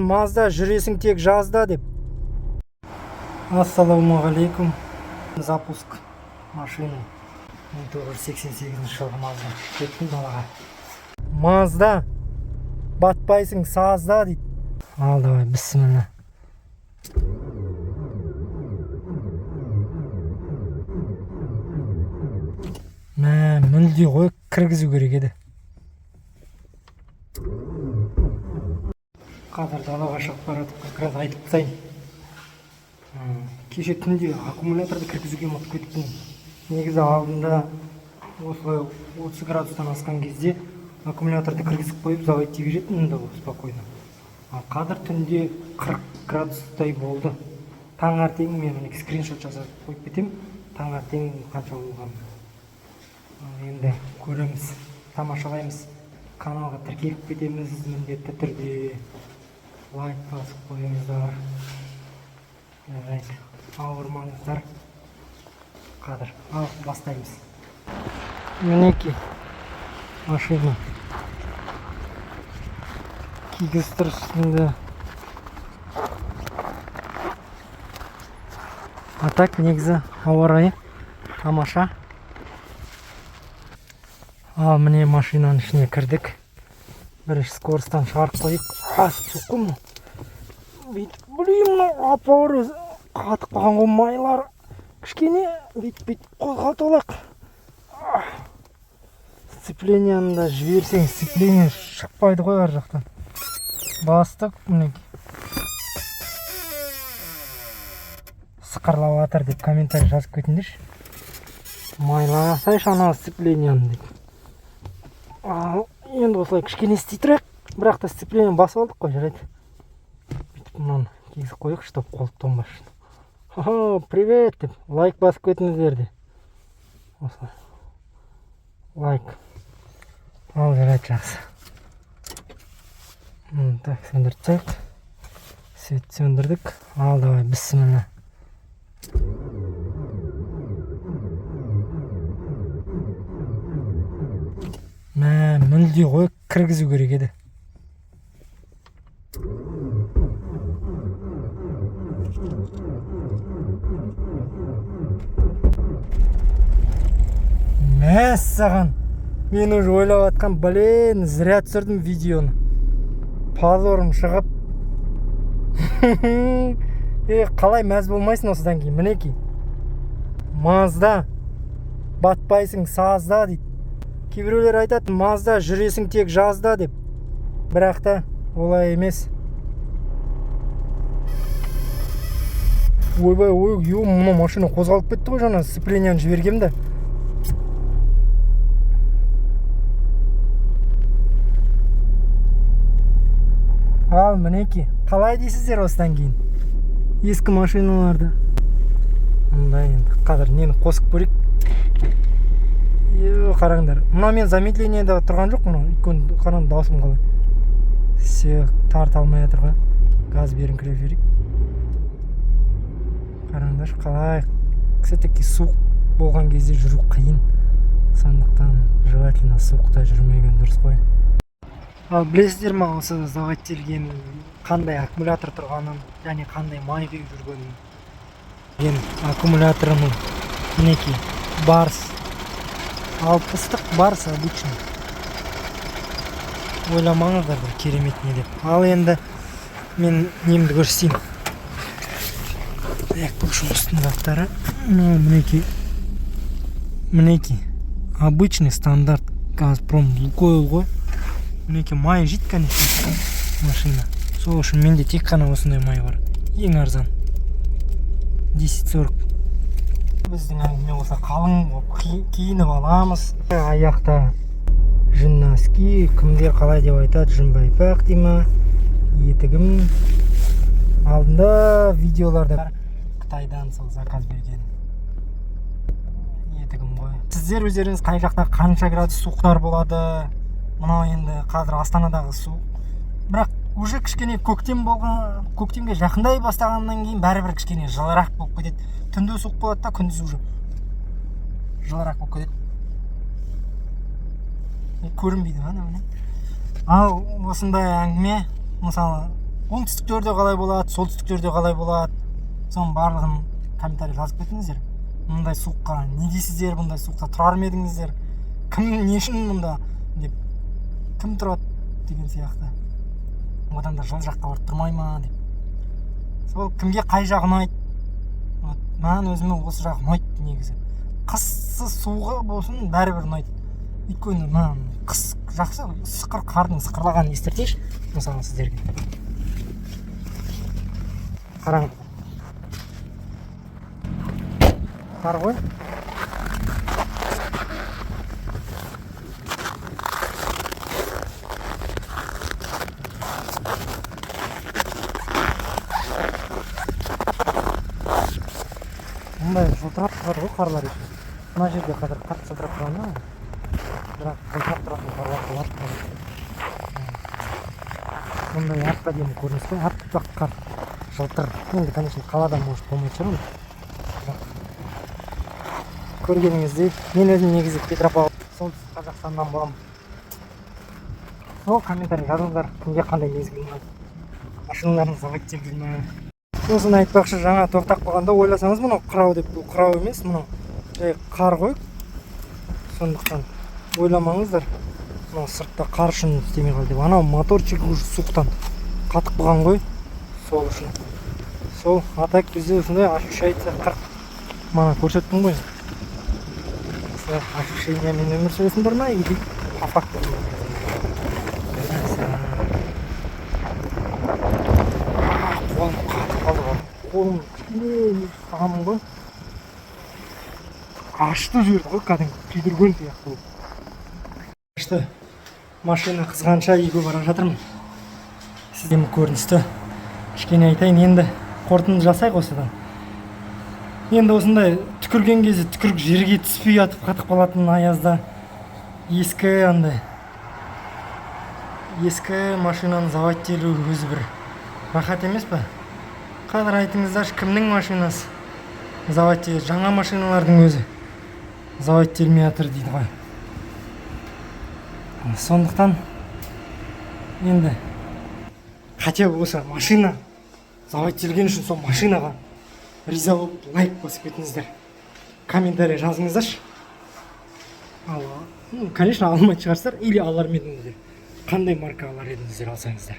Мазда жүресің тек жазда деп. Ассалаумағалейкум. Запуск машины 1988 жылғы Мазда. Кеттім далаға. Мазда батпайсың сазда дейді. Ал давай, бісміллә. Мүлде қойып кіргізу керек еді. Қазір далаға шығып баратып, как раз айтып тастайын. Кеше түнде аккумуляторды кіргізуге ұмытып кеттім. Негізі алдында осылай 30 градустан асқан кезде аккумуляторды кіргізіп қойып заводтегі жеттім да спокойно. Ал қазір түнде 40 градустай болды. Таңертең мен скриншот жасап қойып кетем. Таңертең қанша болған. Енді көреміз, тамашалаймыз. Каналға тіркеліп кетеміз, міндетті түрде лайк басып қойыңыздар. Ауырмаңыздар. Қазір бастаймыз. Мінеки машина кигіз тұр үстінде. А так негізі ауа райы тамаша. Ал міне машинаның ішіне кірдік. Бірінші скоростан шығарып қойып. Суқым. Блин, апауыр қатып қалған ғой майлар. Кішкене бет қозғалтолақ. Сцепленияны да жіберсең, сцепление шықпайды ғой ар жақтан. Бастық, мінеки. Сықырлап атыр деп комментарий жазып кетіңдерші. Майласайшы ана сцепленияны деп. Енді осылай кішкене істей тұрайық. Бірақ та сцепление басып алдық қой, жарайды. Бүйтіп мұнан кигізіп қойық, чтоб қолып тонбасын. Привет деп лайк басып кетіңіздер де. Осылай. Лайк. Ал жарайды, жақсы. Так, сөндіріп тастайық. Свет сөндірдік. Ал давай, бісміллә. Мүлде қойып кіргізу керек еді. Мәссаған, мен уже ойлап атқан, блин, зря түсірдім видеоны. Позорым шығып. Қалай мәз болмайсың осыдан кейін, мінеки. Мазда батпайсың сазда дейді. Кейбіреулер айтады, Мазда жүресің тек жазда деп. Бірақ та олай емес. Ойбай, мұны машина қозғалып кетті ғой, жаңа сцепленияны жібергем да. Ал мінеки, қалай дейсіздер осыдан кейін? Ескі машиналарды. Мұндай енді қазір нені қосып көрейік. Қараңдар, мұна мен замедлениеде тұрған жоқ, мұна өйткені қараңдар даусым қалай. Все тарта алмай жатырға. Газ беріңкіреп жіберейік. Қараңдар, қалай. Кстати, суық болған кезде жүру қиын. Сондықтан желательно суықта жүрмеген дұрыс қой. Ал білесіздер ма, осы заводтелген қандай аккумулятор тұрғанын, және қандай май құйып жүргенін. Аккумуляторымның мінеки барс. 60-тық барс обычный. Ойламаңыздар бір керемет не деп. Ал енді мен немді көрсетейін. Так, бұл жұмыстың заттары. Мінеки обычный стандарт Газпром Лукойл ғой. Мінеки май жейді, конечно, машина. Сол үшін менде тек қана осындай май бар. Ең арзан. 10-40. Біздің әңгіме болса қалың киініп аламыз. Аяқта жүн носки, кімдер қалай деп айтады, жүн байпақ дей ма, етігім. Алдында видеоларда Қытайдан сол заказ берген етігім ғой. Сіздер өздеріңіз қай жақта қанша градус суықтар болады? Мынау енді қазір Астанадағы суық. Бірақ уже кішкене көктемге жақындай бастағаннан кейін бәрібір кішкене жылырақ болып кетеді. Түнде суық болады да, күндіз уже жылырақ болып кетеді. Көрінбейді ма? Ал осындай әңгіме, мысалы оңтүстіктерде қалай болады, солтүстіктерде қалай болады, соның барлығын комментарий жазып кетіңіздер. Мұндай суыққа не дейсіздер, бұндай суықта тұрар ма едіңіздер, кім не үшін мұнда деп, кім тұрады деген сияқты. Одан да жол жаққа барып тұрмай ма деп. Сол кімге қай жағы ұнайды? Маған өзіме осы жағы ұнайды негізі. Қысы суығы болсын бәрібір ұнайды. Өйткені маған қыс жақсы, сықыр қардың сықырлағанын естіртейінші мысалы сіздерге. Қараңыз. Қар ғой. Мұндай жылтырап тұрады ғой қарлар үшін. Мына жерде қазір қатты жылтырап тұрады ма? Бірақ жылтырап тұратын қарлар болады. Мұндай артқа дейін көрініс қой, аппақ қар, жылтыр. Енді, конечно, қаладан может болмай шығар. Көргеніңіздей, мен өзім негізі Петропавл, солтүстік Қазақстаннан боламын. Сол комментарий жазыңыздар, кімге қандай мезгіл ұнайды. Машиналарыңыз заводтен жүрме. Осыны айтпақшы, жаңа тоқтап қалғанда ойласаңыз, мынау қырау деп, бұл қырау емес, мынау қар ғой. Сондықтан ойламаңыздар, мынау сыртта қар үшін істемей қалды деп. Анау моторчик уже суықтан қатып қалған ғой, сол үшін. Сол атак бізде осындай ощущается қырық. Мана көрсеттім ғой. Ощущениямен өмір сүресіңдер ма, или по факту? Қолым қатып қалды ғой. Қолым кішкене сағамын ғой. Ашты жіберді ғой, кәдімгі күйдірген сияқты ол. Ашты. Машина қызғанша үйге бара жатырмын. Сізден көріністі кішкене айтайын, енді қорытынды жасайық осыдан. Енді осындай түкірген кезде түкірік жерге түспей атып қатып қалатын аязда ескі машинаның заводтелі өзі бір рахат емес па? Қазір айтыңыздаршы, кімнің машинасы заводтелі? Жаңа машиналардың өзі заводтелмей жатыр дейді ғой. Сондықтан енді хотя бы осы машина заводтелген үшін сол машинаға риза болып лайк басып кетіңіздер, комментарий жазыңыздаршы. Конечно, алмайтын шығарсыздар, или алар ма едіңіздер, қандай марка алар едіңіздер алсаңыздар.